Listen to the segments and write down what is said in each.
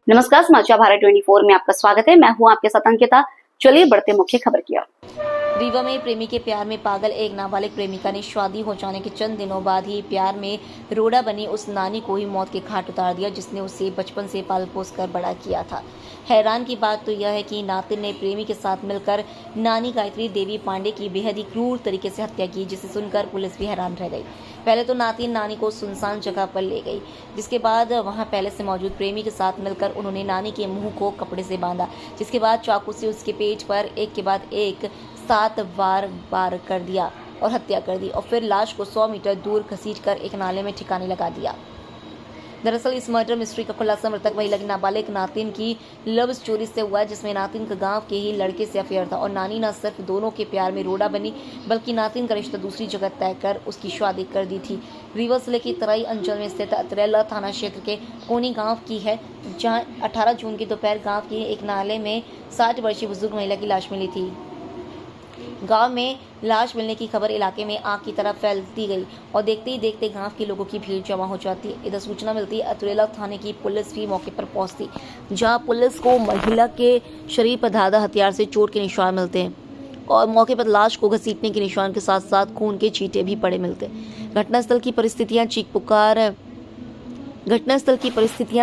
नमस्कार, समाचार भारत 24 में आपका स्वागत है। मैं हूं आपके साथ अंकिता। चलिए बढ़ते मुख्य खबर की ओर। रीवा में प्रेमी के प्यार में पागल एक नाबालिग प्रेमिका ने शादी हो जाने के चंद दिनों बाद ही प्यार में रोड़ा बनी उस नानी को ही मौत के घाट उतार दिया जिसने उसे बचपन से पाल पोस कर बड़ा किया था। हैरान की बात तो यह है कि नातिन ने प्रेमी के साथ मिलकर नानी गायत्री देवी पांडे की बेहद ही क्रूर तरीके से हत्या की, जिसे सुनकर पुलिस भी हैरान रह गई। पहले तो नातिन नानी को सुनसान जगह पर ले गई, जिसके बाद वहां पहले से मौजूद प्रेमी के साथ मिलकर उन्होंने नानी के मुंह को कपड़े से बांधा, जिसके बाद चाकू से उसके पेट पर एक के बाद एक 7 बार कर दिया और हत्या कर दी और फिर लाश को 100 मीटर दूर घसीटकर एक नाले में ठिकाने लगा दिया। दरअसल इस मर्डर मिस्ट्री का खुलासा मृतक महिला की नाबालिग नातिन की लव स्टोरी से हुआ, जिसमें नातिन का गांव के ही लड़के से अफेयर था और नानी न सिर्फ दोनों के प्यार में रोड़ा बनी बल्कि नातिन का रिश्ता दूसरी जगह तय कर उसकी शादी कर दी थी। रीवा जिले की तराई अंचल में स्थित अतरेला थाना क्षेत्र के कोनी गांव की है, जहां 18 जून की दोपहर गांव के एक नाले में 60 वर्षीय बुजुर्ग महिला की लाश मिली थी। गांव में लाश मिलने की खबर इलाके में आग की तरह फैलती गई और देखते ही देखते गांव के लोगों की भीड़ जमा हो जाती है। इधर सूचना मिलती है अतरेला थाने की पुलिस भी मौके पर पहुंचती, जहां पुलिस को महिला के शरीर पर धारदार हथियार से चोट के निशान मिलते हैं और मौके पर लाश को घसीटने के निशान के साथ साथ खून के छींटे भी पड़े मिलते हैं। घटनास्थल की परिस्थितियां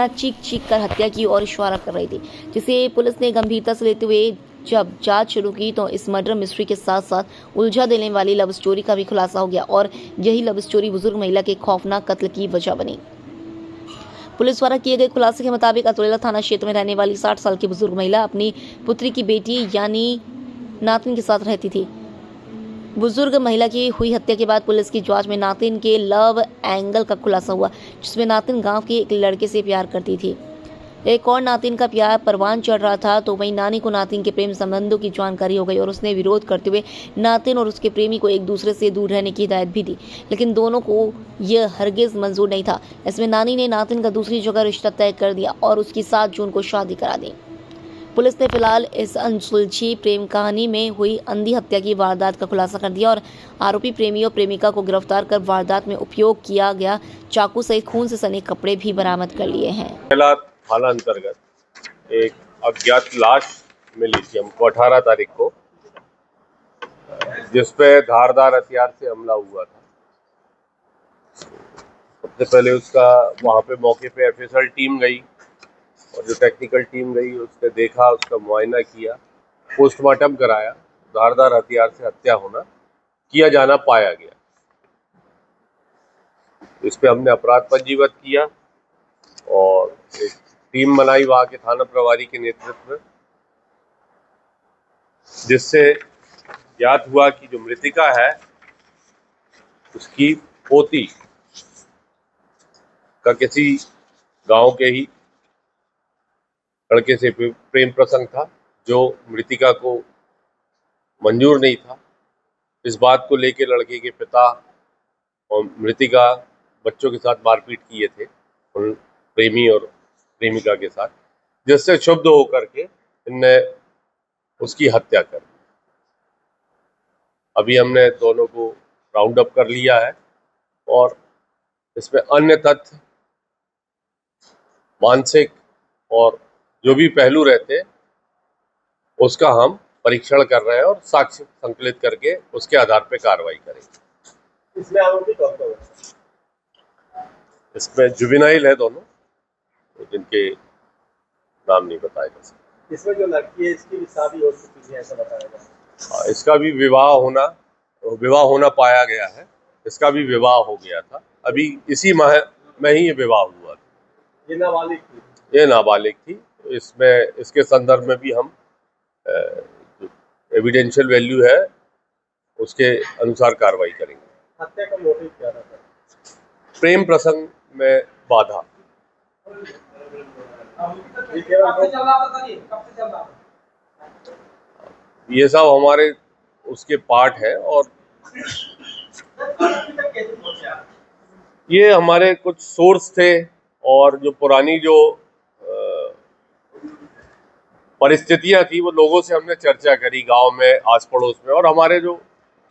चीख चीख कर हत्या की ओर इशारा कर रही थी, जिसे पुलिस ने गंभीरता से लेते हुए जब जांच शुरू की तो इस मर्डर मिस्ट्री के साथ साथ उलझा देने वाली लव स्टोरी का भी खुलासा हो गया और यही लव स्टोरी बुजुर्ग महिला के खौफनाक कत्ल की वजह बनी। पुलिस द्वारा किए गए खुलासे के मुताबिक अतरेला थाना क्षेत्र में रहने वाली 60 साल की बुजुर्ग महिला अपनी पुत्री की बेटी यानी नातिन के साथ रहती थी। बुजुर्ग महिला की हुई हत्या के बाद पुलिस की जांच में नातिन के लव एंगल का खुलासा हुआ, जिसमें नातिन गांव के एक लड़के से प्यार करती थी। एक और नातिन का प्यार परवान चढ़ रहा था तो वहीं नानी को नातिन के प्रेम संबंधों की जानकारी हो गई और उसने विरोध करते हुए नातिन और उसके प्रेमी को एक दूसरे से दूर रहने की हिदायत भी दी, लेकिन दोनों को यह हरगिज मंजूर नहीं था। इसमें नानी ने नातिन का दूसरी जगह रिश्ता तय कर दिया और उसकी 7 जून को शादी करा दी। पुलिस ने फिलहाल इस अनसुलझी प्रेम कहानी में हुई अंधी हत्या की वारदात का खुलासा कर दिया और आरोपी प्रेमी और प्रेमिका को गिरफ्तार कर वारदात में उपयोग किया गया चाकू सहित खून से सने कपड़े भी बरामद कर लिए हैं। थाना अंतर्गत एक अज्ञात लाश मिली थी हमको 18 तारीख को, जिसपे धारदार हथियार से हमला हुआ था। सबसे पहले उसका वहां पे मौके पे एफएसएल टीम गई और जो टेक्निकल टीम गई उसने देखा, उसका मुआयना किया, पोस्टमार्टम कराया। धारदार हथियार से हत्या किया जाना पाया गया। इस पे हमने अपराध पंजीबद्ध किया और एक टीम बनाई वहां के थाना प्रभारी के नेतृत्व में, जिससे ज्ञात हुआ कि जो मृतिका है उसकी पोती का किसी गांव के ही लड़के से प्रेम प्रसंग था, जो मृतिका को मंजूर नहीं था। इस बात को लेकर लड़के के पिता और मृतिका बच्चों के साथ मारपीट किए थे उन प्रेमी और प्रेमिका के साथ, जिससे क्षुब्ध होकर के इनने उसकी हत्या कर दी। अभी हमने दोनों को राउंड अप कर लिया है और इसमें अन्य तथ्य, मानसिक और जो भी पहलू रहते हैं उसका हम परीक्षण कर रहे हैं और साक्ष्य संकलित करके उसके आधार पर कार्रवाई करेंगे। इसमें आरोपी कौन कौन है? इसमें जुवेनाइल है दोनों, जिनके नाम नहीं बताया जा सकता। इसमें जो लड़की है इसकी भी शादी हो चुकी है ऐसा बताया जा रहा है। इसका भी विवाह होना पाया गया है। इसका भी विवाह हो गया था, अभी इसी माह में ही ये विवाह हुआ था। ये नाबालिग थी? ये नाबालिग थी। इसमें इसके संदर्भ में भी हम एविडेंशियल वैल्यू है उसके अनुसार कार्रवाई करेंगे। हत्या का मोटिव क्या था? प्रेम प्रसंग में बाधा। ये सब हमारे उसके पार्ट है और ये हमारे कुछ सोर्स थे और जो पुरानी जो परिस्थितियां थी वो लोगों से हमने चर्चा करी गांव में, आस पड़ोस में, और हमारे जो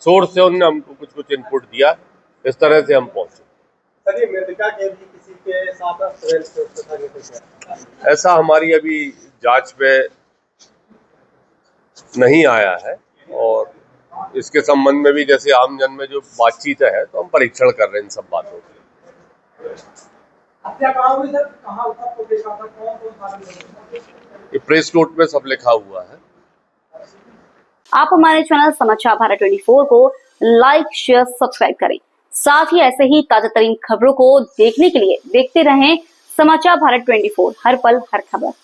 सोर्स थे उन्होंने हमको कुछ इनपुट दिया। इस तरह से हम पहुंचे। सर ये मृतिका के भी किसी के साथ अफेयर से उसके साथ ये कुछ है? ऐसा हमारी अभी जांच में नहीं आया है और इसके संबंध में भी जैसे आम जन में जो बातचीत है तो हम परीक्षण कर रहे हैं इन सब बातों की। हत्या कहाँ हुई सर? कहाँ उसको देखा था? कौन ये प्रेस नोट में सब लिखा हुआ है। आप हमारे चैनल समाचार भारत 24 को लाइक, शेयर, सब्सक्राइब करें। साथ ही ऐसे ही ताजा तरीन खबरों को देखने के लिए देखते रहें समाचार भारत 24, हर पल हर खबर।